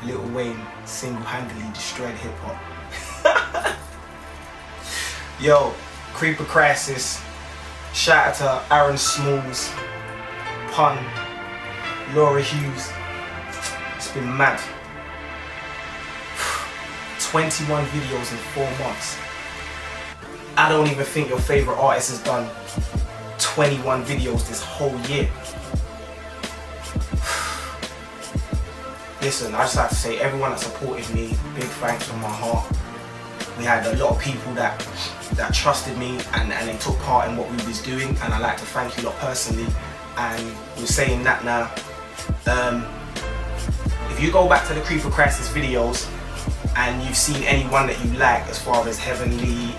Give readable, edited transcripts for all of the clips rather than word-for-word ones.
Lil Wayne single-handedly destroyed hip-hop. Yo, Creeper Crisis. Shout out to Aaron Smalls, Pun, Laura Hughes. It's been mad. 21 videos in 4 months. I don't even think your favorite artist has done 21 videos this whole year. Listen, I just have to say, everyone that supported me, big thanks from my heart. We had a lot of people that trusted me and they took part in what we was doing, and I'd like to thank you lot personally. And we're saying that now. If you go back to the Creeper Crisis videos and you've seen anyone that you like, as far as Heavenly,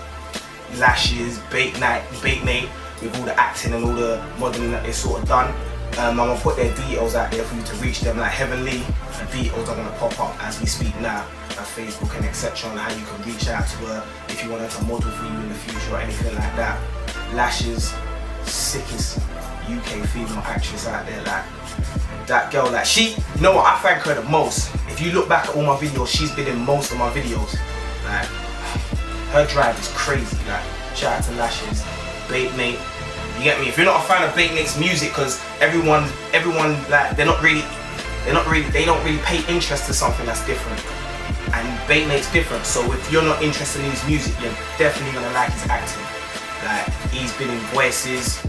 Lashes, Bait Nate, with all the acting and all the modelling that they've sort of done, I'm gonna put their details out there for you to reach them. Like Heavenly, her details are gonna pop up as we speak now, at Facebook and etc. on how you can reach out to her if you want her to model for you in the future or anything like that. Lashes, sickest UK female actress out there. Like that girl, like you know what, I thank her the most. If you look back at all my videos, she's been in most of my videos. Like her drive is crazy. Like shout out to Lashes, Bait Nate. You get me? If you're not a fan of Bait Nate's music, because everyone like they don't really pay interest to something that's different. And Bait Nate's different, so if you're not interested in his music, you're definitely gonna like his acting. Like he's been in Voices,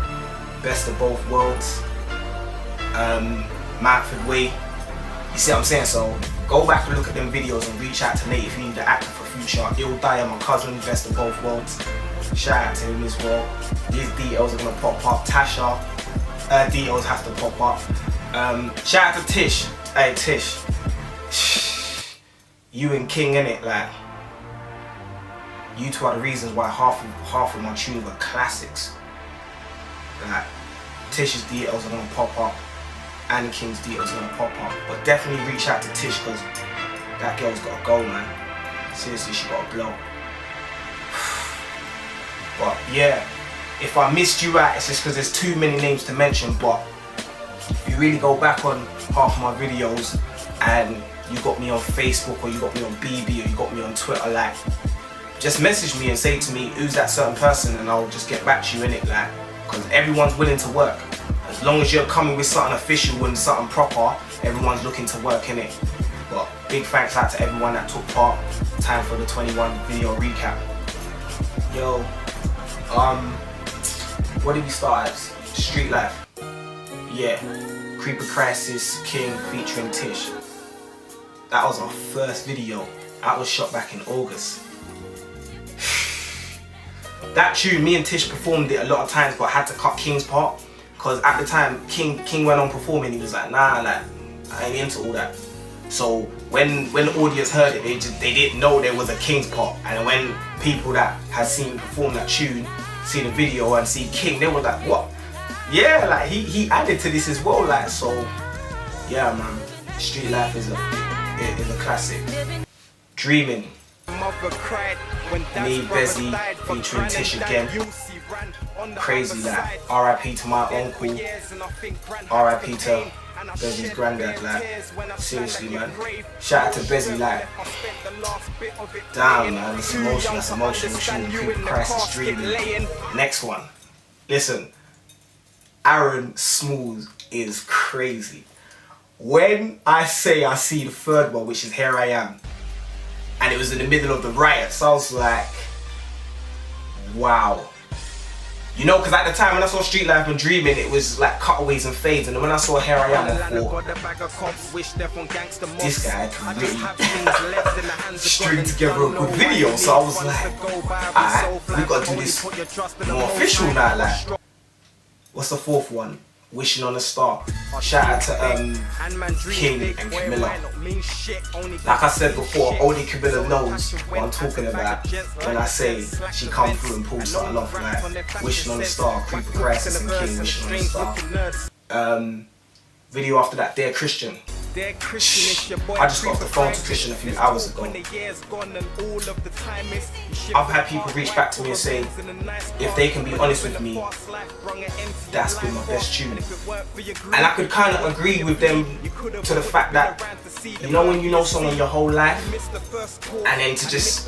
Best of Both Worlds, Manfred Way. You see what I'm saying? So go back and look at them videos and reach out to Nate if you need the actor for future. Ill Dyer, my cousin, Best of Both Worlds. Shout out to him as well. These details are gonna pop up. Tasha, details have to pop up. Shout out to Tish. Hey Tish, you and King, innit? Like you two are the reasons why half of my tunes were classics. Like Tish's details are gonna pop up, and King's details are gonna pop up. But definitely reach out to Tish, because that girl's gotta go, man. Seriously, she gotta blow. But yeah, if I missed you out, it's just because there's too many names to mention. But if you really go back on half of my videos and you got me on Facebook or you got me on BB or you got me on Twitter, like just message me and say to me who's that certain person, and I'll just get back to you, innit? Like, because everyone's willing to work. As long as you're coming with something official and something proper, everyone's looking to work, innit? But big thanks out to everyone that took part. Time for the 21 video recap. Yo, what did we start as? Street Life. Yeah, Creeper Crisis, King featuring Tish. That was our first video. That was shot back in August. That tune, me and Tish performed it a lot of times, but I had to cut King's part, because at the time King went on performing, he was like, nah, like I ain't into all that. So when the audience heard it, they didn't know there was a King's part. And when people that had seen me perform that tune see the video and see King, they were like, what? Yeah, like he added to this as well, like, so yeah, man. Street Life is a classic. Dreaming. Me, Bezzy, featuring Tish again. Crazy, like R.I.P. to my uncle, R.I.P. to Bezzy's granddad, like seriously, man. Shout out to Bezzy, like damn, man, it's emotional, that's emotional. Creeper Crisis, Dreaming. Next one, listen, Aaron Smalls is crazy. When I say I see the third one, which is Here I Am, and it was in the middle of the riots, I was like, wow. You know, because at the time when I saw Street Life and Dreaming, it was like cutaways and fades, and then when I saw Here I Am, I thought, this guy can really string together a good video. So I was like, alright, we got to do this more official now. Like, what's the fourth one? Wishing on a Star. Shout out to King and Camilla. Like I said before, only Camilla knows what I'm talking about when I say she come through and pull something off, like Wishing on a Star, Creeper Crisis and King, Wishing on a Star. Video after that, Dear Christian. I just got off the phone to Christian a few hours ago. I've had people reach back to me and say, if they can be honest with me, that's been my best tune. And I could kind of agree with them to the fact that you know when you know someone your whole life, and then to just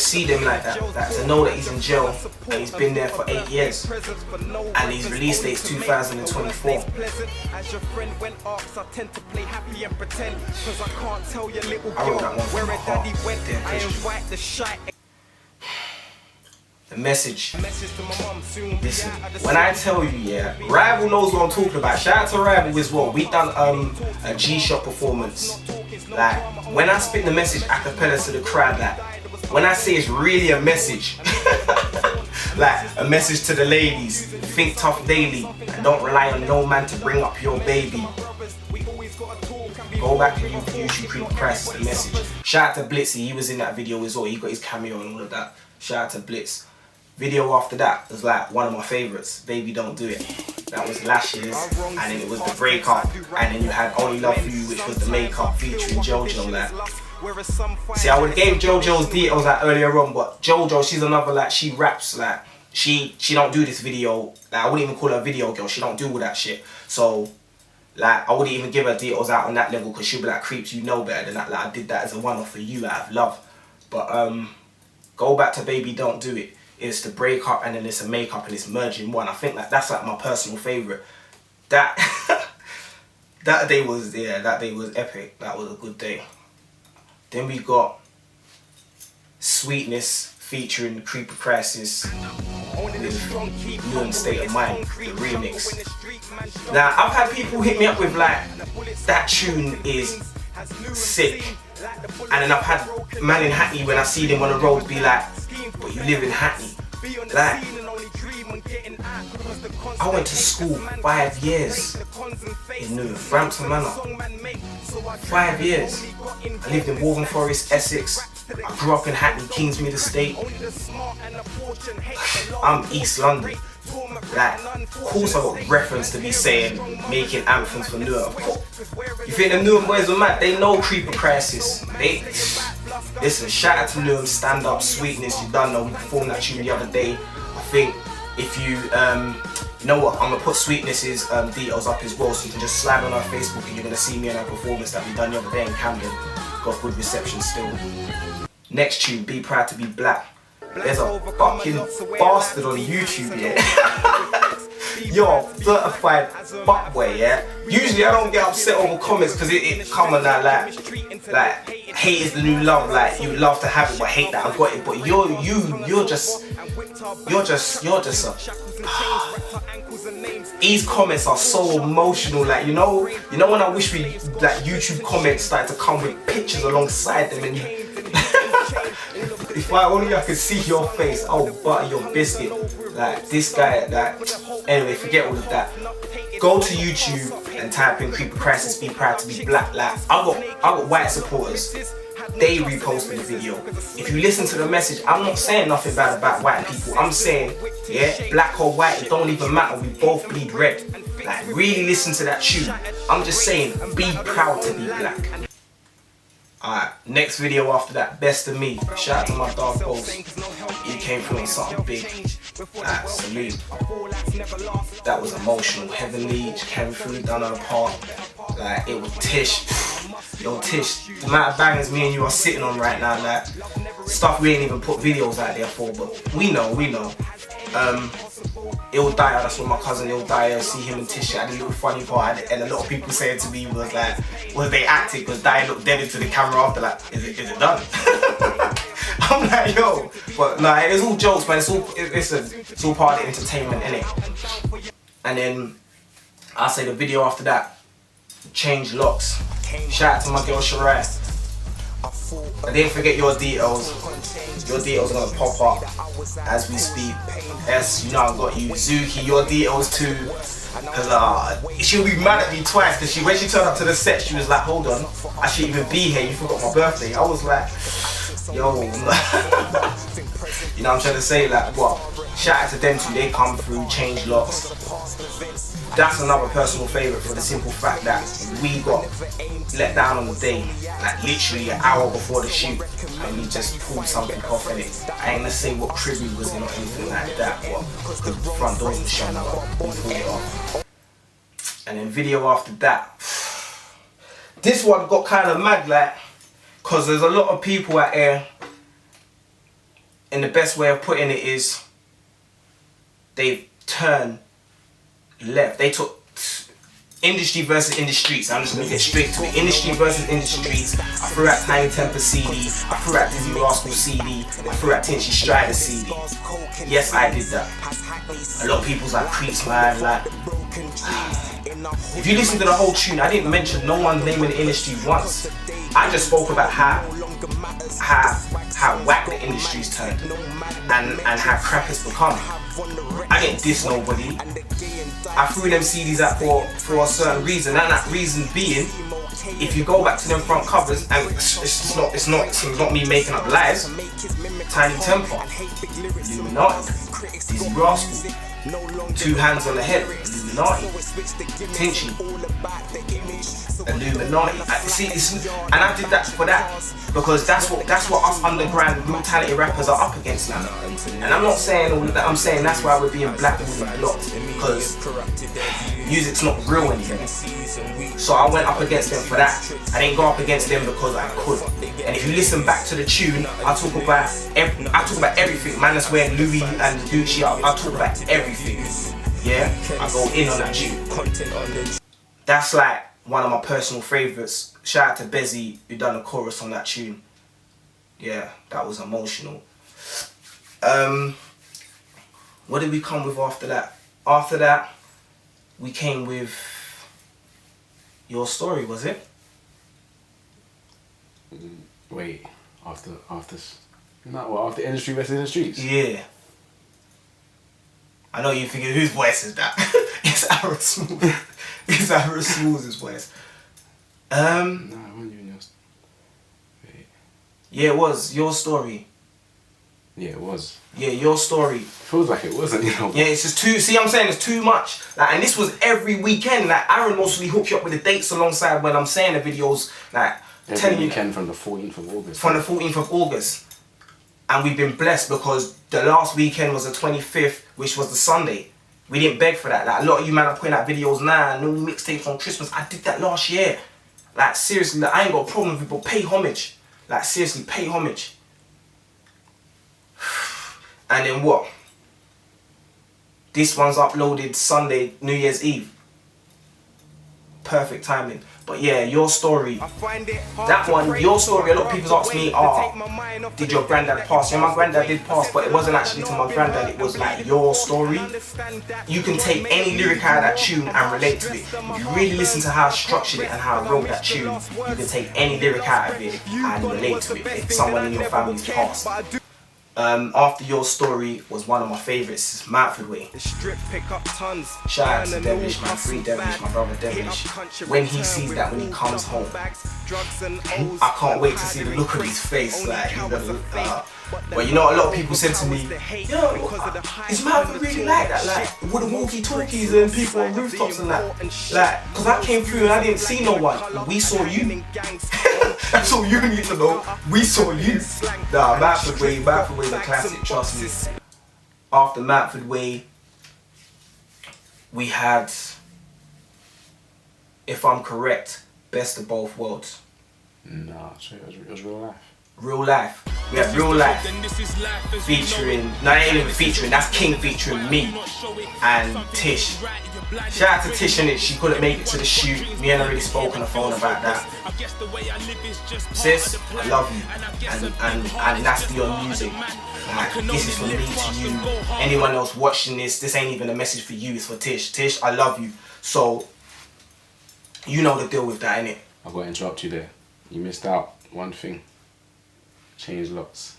see them like that, to know that he's in jail and he's been there for 8 years, and his release date's 2024. I wrote that one from my heart. The message. Listen, when I tell you, yeah, Rival knows what I'm talking about. Shout out to Rival as well. We done a G-Shock performance. Like, when I spit the message a cappella to the crowd, like, when I say it's really a message, like a message to the ladies, think tough daily and don't rely on no man to bring up your baby. Go back and YouTube Creeper Crisis, the message. Shout out to Blitzy, he was in that video as well. He got his cameo and all of that. Shout out to Blitz. Video after that was like one of my favorites, Baby Don't Do It. That was Lashes, and then it was the breakup, and then you had Only Love For You, which was the makeup featuring JoJo. Like, see, I would have gave JoJo's details like earlier on, but JoJo, she's another, like, she raps, like, she don't do this video. Like, I wouldn't even call her a video girl. She don't do all that shit. So, like, I wouldn't even give her details out on that level, because she'll be like, Creeps, you know better than that. Like, I did that as a one-off for you out of love. But go back to Baby Don't Do It. It's the breakup, and then it's a makeup, and it's merged in one. I think that's like my personal favourite. That that day was epic. That was a good day. Then we got Sweetness featuring Creeper Crisis with New State of Mind, the remix. Now, I've had people hit me up with like, that tune is sick. And then I've had man in Hackney, when I see them on the road, be like, but you live in Hackney. Like, I went to school 5 years in Brampton Manor. 5 years. I lived in Waltham Forest, Essex. I grew up in Hackney, Kingsmead Estate. I'm East London. Like, of course I got reference to be saying, making anthems for Newham. You think the Newham boys were mad? They know Creeper Crisis. Listen, shout out to Newham, Stand Up, Sweetness, you done know, we performed that tune the other day. I think if you, you know what, I'm gonna put Sweetness's details up as well, so you can just slide on our Facebook and you're gonna see me in our performance that we done the other day in Camden. Got good reception still. Next tune, Be Proud to Be Black. There's a fucking bastard on YouTube, yeah. Yo, certified fuckboy, yeah. Usually I don't get upset over comments because it come on that like hate is the new love, like you love to have it but hate that I got it. But you're just these comments are so emotional, like you know when I wish we like YouTube comments started to come with pictures alongside them, and you if I only I could see your face, I'll butter your biscuit. Like this guy, like anyway, forget all of that. Go to YouTube and type in Creeper Crisis, Be Proud to Be Black. Like I got white supporters. They reposted the video. If you listen to the message, I'm not saying nothing bad about white people. I'm saying, yeah, black or white, it don't even matter. We both bleed red. Like really listen to that tune. I'm just saying, be proud to be black. Alright, next video after that, Best of Me. Shout out to my dog Boss. He came through on something big. Salute. That was emotional. Heavenly came through, done her part. Like, it was Tish. Yo, Tish, the amount of bangers me and you are sitting on right now, like, stuff we ain't even put videos out there for, but we know. Ill Dyer, that's what my cousin Ill Dyer, see him and Tish had a little funny part, and a lot of people saying to me was like, was they acting? Because Dyer looked dead into the camera after, like, is it done? I'm like, yo, but nah, it's all jokes, man. It's all part of the entertainment, innit? And then I'll say the video after that, Change Locks. Shout out to my girl Shirai. I didn't forget your details. Your details are gonna pop up as we speak. Yes, you know I got you. Zuki, your details too. Cause she'll be mad at me twice. Cause when she turned up to the set, she was like, "Hold on, I shouldn't even be here. You forgot my birthday." I was like, "Yo," you know what I'm trying to say? Like, what? Shout out to them too. They come through, Change Locks. That's another personal favourite for the simple fact that we got let down on the day, like literally an hour before the shoot, and we just pulled something off in it. I ain't gonna say what tribute was in or anything like that, but the front doors were shut up, we pulled it off. And then video after that, this one got kind of mad, like, because there's a lot of people out there, and the best way of putting it is they've turned left. They took industry versus in the streets. I'm just gonna get straight to it. Industry versus in the streets. I threw out Tiny Temper CD. I threw out Dizzy Rascal CD. I threw out Tinchy Strider CD. Yes, I did that. A lot of people's like creeps, man. Like, if you listen to the whole tune, I didn't mention no one's name in the industry once. I just spoke about how whack the industry's turned and how crap it's become. I didn't diss nobody. I threw them CDs out for a certain reason, and that reason being, if you go back to them front covers, and it's not me making up lies. Tiny Temper, Illuminati, Dizzy Rascal, Two Hands on the Head, Illuminati, Tinchy, Illuminati. And I did that for that because that's what us underground brutality rappers are up against now. And I'm not saying all of that. I'm saying that's why we're being blackballed and blocked, because music's not real anymore. So I went up against them for that. I didn't go up against them because I could. And if you listen back to the tune, I talk about everything. Man that's wearing Louis and Gucci. I talk about everything. Yeah, I go in on that tune. That's like one of my personal favourites. Shout out to Bezzy who done the chorus on that tune. Yeah, that was emotional. What did we come with after that? After that, we came with Your Story, was it? Wait, after Industry versus in the Streets? Yeah. I know you thinking, whose voice is that? It's Aaron Smooth. It's Aaron Smooth's voice. No, it wasn't even yours. Wait. Yeah, it was Your Story. Yeah, it was. Yeah, Your Story. Feels like it wasn't, you know. Yeah, it's just too. See, I'm saying it's too much. Like, and this was every weekend. Like, Aaron mostly hooked you up with the dates alongside when I'm saying the videos. Like, every weekend from the 14th of August. From the 14th of August. And we've been blessed because the last weekend was the 25th, which was the Sunday. We didn't beg for that. Like, a lot of you man are putting out videos now, no mixtapes on Christmas. I did that last year. Like, seriously, like, I ain't got a problem with people. Pay homage. Like, seriously, pay homage. And then what? This one's uploaded Sunday, New Year's Eve. Perfect timing. But yeah, Your Story. That one, Your Story, a lot of people ask me, did your granddad pass? Yeah, my granddad did pass, but it wasn't actually to my granddad, it was like Your Story. You can take any lyric out of that tune and relate to it. If you really listen to how I structured it and how I wrote that tune, you can take any lyric out of it and relate to it if someone in your family's passed. After Your Story was one of my favourites, Mountford Way. Shout out to Devilish, man, free Devilish, my brother Devilish. When he sees that, when he comes home, I can't wait to see the look on his face. Like, but you know, a lot of people said to me, yo, is Mountford really like that? Like, with the walkie-talkies and people on rooftops and that? Like, because I came through and I didn't see no one. We saw you. That's all you need to know. We saw you. Nah, Mountford Way is a classic, trust me. After Mountford Way, we had, if I'm correct, Best of Both Worlds. Nah, it was Real Life. Real Life. We had Real Life featuring, no, it ain't even featuring, that's King featuring me and Tish. Shout out to Tish and it, she couldn't make it to the shoot. Me and her already spoke on the phone about that. Sis, I love you. And that's your music. Like, this is for me to you. Anyone else watching this ain't even a message for you, it's for Tish. Tish, I love you. So, you know the deal with that, innit? I've got to interrupt you there. You missed out one thing. Change Locks.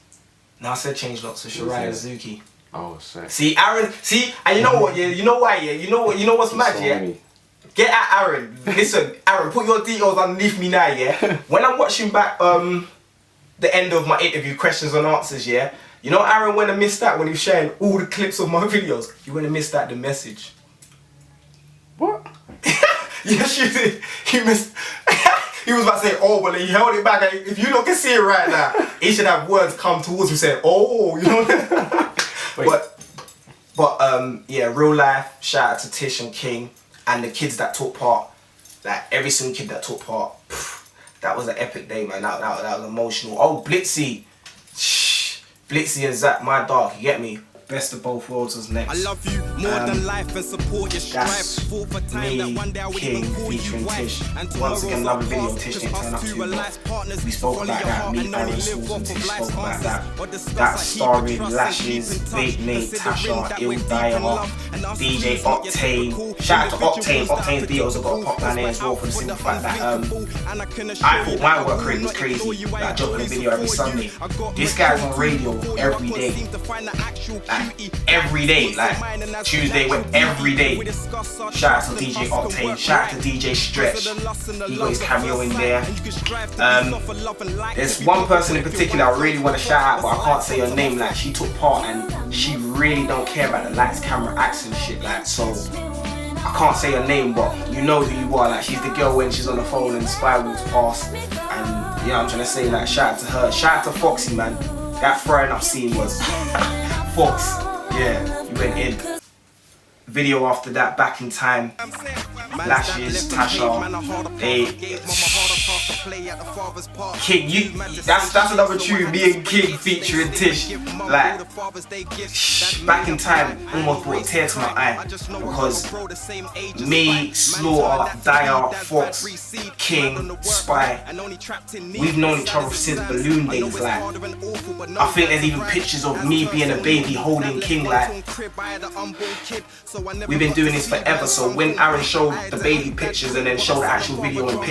No, I said Change Locks for Shariah Zuki. Oh, sorry. See, Aaron, see, and you know what, yeah, you know why, yeah, you know what's mad, yeah? Get at Aaron. Listen, Aaron, put your details underneath me now, yeah? When I'm watching back the end of my interview, questions and answers, yeah? You know Aaron went and missed that when he was sharing all the clips of my videos. He went and missed that, the message. What? Yes, you did. He missed... He was about to say, oh, but he held it back. If you look and see it right now, he should have words come towards him saying, oh, you know. But yeah, Real Life, shout out to Tish and King and the kids that took part. Like, every single kid that took part. That was an epic day, man. That was emotional. Oh, Blitzy. Shh. Blitzy and Zach, my dog, you get me? Best of both worlds was next. I love you more than life and support your strive. Fought for time that one day I would even call you wife. And once again, another video Tish didn't turn up to, but we spoke about that. Me, Aaron, Smalls and Tish spoke about that. That starring Lashes, Bait Nate, Tasha, Il Dyer, DJ Octane. Shout out to Octane. Octane's videos have got a pop down there as well for the simple fact that I thought my work rate was crazy. Like dropping a video every Sunday. This guy's on radio every day. Every day, like Tuesday went every day. Shout out to DJ Octane, shout out to DJ Stretch, he got his cameo in there. There's one person in particular I really want to shout out, but I can't say her name. Like, she took part and she really don't care about the lights, camera, acts and shit, like, so I can't say her name, but you know who you are. Like, she's the girl when she's on the phone and Spy walks past, and yeah, I'm trying to say, like, shout out to her. Shout out to Foxy, man. That throwing up scene was Fox, yeah, he went in. Video after that, Back in Time, Lashes, Tasha, they King, that's another tune, me and King featuring Tish. Like, Back in Time almost brought a tear to my eye because me, Slaughter, Dyer, Fox, King, Spy, we've known each other since Balloon days. Like, I think there's even pictures of me being a baby holding King. Like, we've been doing this forever. So when Aaron showed the baby pictures and then showed the actual video in the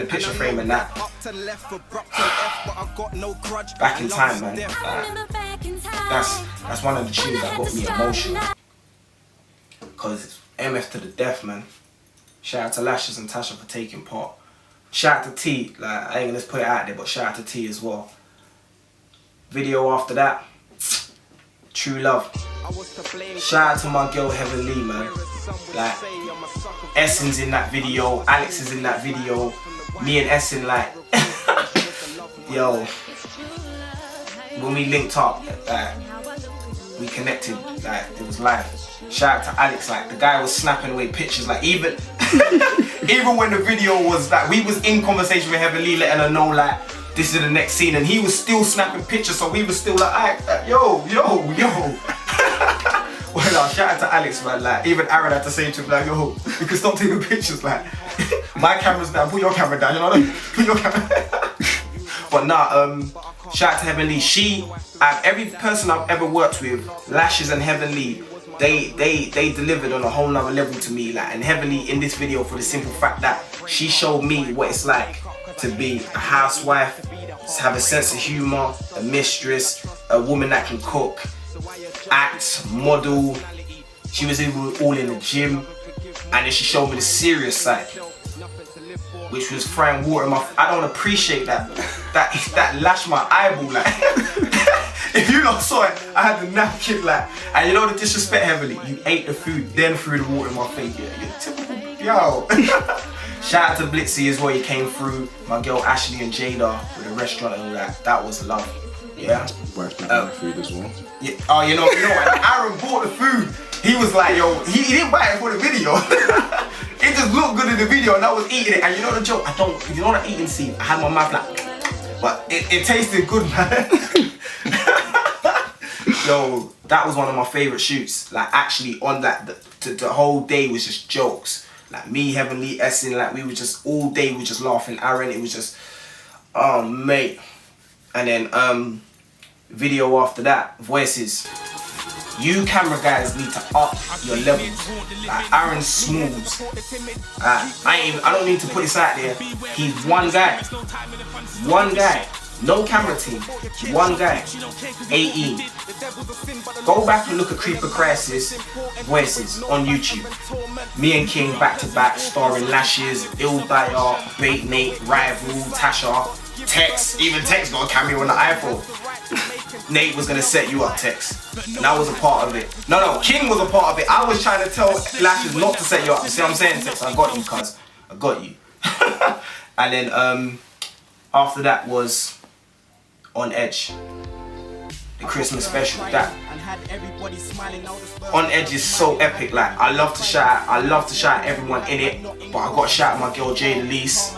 picture frame and that, Back in Time, man. That's one of the tunes that got me emotional because it's MF to the death, man. Shout out to Lashes and Tasha for taking part. Shout out to T, like, I ain't gonna put it out there, but shout out to T as well. Video after that, True Love. Shout out to my girl Heaven Lee, man. Like, Essen's in that video, Alex is in that video, me and Essen, like, yo, when we linked up, like, we connected, like, it was live. Shout out to Alex, like, the guy was snapping away pictures, like, even even when the video was, like, we was in conversation with Heaven Lee, letting her know, like, this is the next scene, and he was still snapping pictures, so we was still like, yo. Well, shout out to Alex, man. Like, even Aaron had to say to him, like, yo, you can stop taking pictures. Like, my camera's down. Put your camera down. You know what I mean? Put your camera. But nah, shout out to Heaven Lee. Every person I've ever worked with, Lashes and Heaven Lee, they delivered on a whole nother level to me. Like, and Heaven Lee in this video for the simple fact that she showed me what it's like to be a housewife, to have a sense of humor, a mistress, a woman that can cook, act, model. She was all in the gym, and then she showed me the serious side, which was throwing water in my. I don't appreciate that. That lashed my eyeball. Like, if you not saw it, I had the napkin, like, and you know the disrespect heavily. You ate the food, then threw the water in my face. Yeah, you're typical, yo. Shout out to Blitzy as well. He came through. My girl Ashley and Jada with the restaurant and all that. That was love. Yeah. The food as well. Yeah. Oh, you know what? Aaron bought the food. He was like, yo, he didn't buy it for the video. It just looked good in the video, and I was eating it. And you know the joke? You know that eating scene? I had my mouth like, but it tasted good, man. Yo, that was one of my favorite shoots. Like, actually, on that, the whole day was just jokes. Like, me, Heaven Lee, Essen, like, we were just all day, we were just laughing. Aaron, it was just, oh mate. And then video after that, Voices. You camera guys need to up your level. Like, Aaron Smalls. I don't need to put this out there. He's one guy. One guy. No camera team. One guy. 18. Go back and look at Creeper Crisis Voices on YouTube. Me and King back to back, starring Lashes, Il Dyer, Bait Nate, Rival, Tasha, Tex. Even Tex got a cameo on the iPhone. Nate was gonna set you up, Tex, and I was a part of it. No, King was a part of it. I was trying to tell Lashes not to set you up. You see what I'm saying, Tex? I got you, cuz. I got you. And then after that was On Edge, the Christmas special. That On Edge is so epic. Like, I love to shout out everyone in it, but I gotta shout out my girl Jade Elise.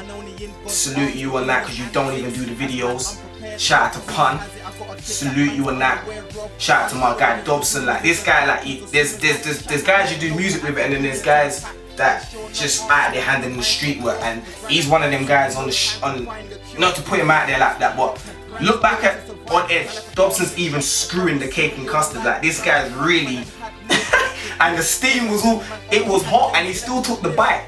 Salute you on that, because you don't even do the videos. Shout out to Pun. Salute you on that. Shout out to my guy Dobson. Like, this guy, like, there's guys you do music with, and then there's guys that just out there handling the street work, and he's one of them guys on not to put him out there like that, but look back at On Edge, Dobson's even screwing the cake and custard. Like, this guy's really and the steam was all, it was hot, and he still took the bite.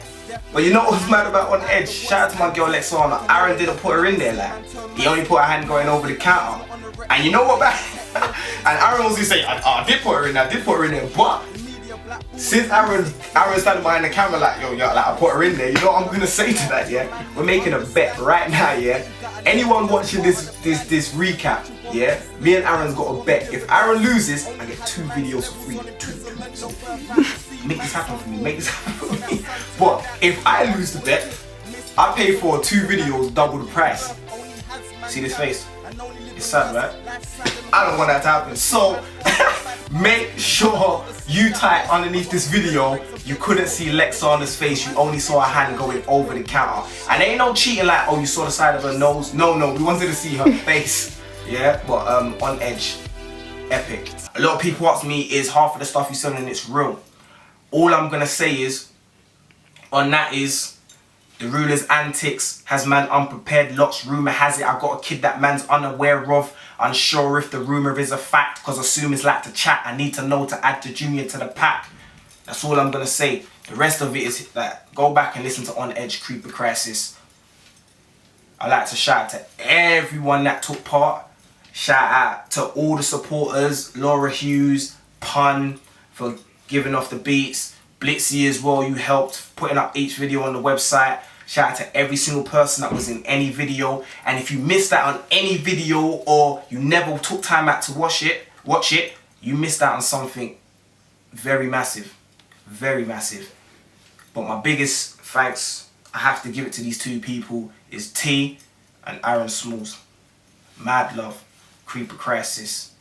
But you know what was mad about On Edge? Shout out to my girl Lexana. Aaron didn't put her in there. Like, he only put her hand going over the counter. And you know what, man? And Aaron was just saying, I did put her in there, but since Aaron standing behind the camera like, yo, like, I put her in there, you know what I'm gonna say to that, yeah? We're making a bet right now, yeah? Anyone watching this recap, yeah? Me and Aaron's got a bet. If Aaron loses, I get 2 videos for free. Two. Make this happen for me, make this happen for me. But if I lose the bet, I pay for 2 videos double the price. See this face? It's sad, right? I don't want that to happen. So make sure you type underneath this video, you couldn't see Lexana's face, you only saw her hand going over the counter. And ain't no cheating like, oh, you saw the side of her nose. No, we wanted to see her face. Yeah, but On Edge, epic. A lot of people ask me, is half of the stuff you selling it's real? All I'm gonna say is, on that is, the ruler's antics has man unprepared. Lots rumour has it I got a kid that man's unaware of. Unsure if the rumour is a fact, cause assumers like to chat. I need to know to add the junior to the pack. That's all I'm gonna say. The rest of it is that, go back and listen to On Edge Creeper Crisis. I like to shout out to everyone that took part. Shout out to all the supporters, Laura Hughes, Pun for giving off the beats, Blitzy as well, you helped putting up each video on the website. Shout out to every single person that was in any video. And if you missed out on any video, or you never took time out to watch it, you missed out on something very massive. Very massive. But my biggest thanks, I have to give it to these 2 people, is T and Aaron Smalls. Mad love. Creeper Crisis.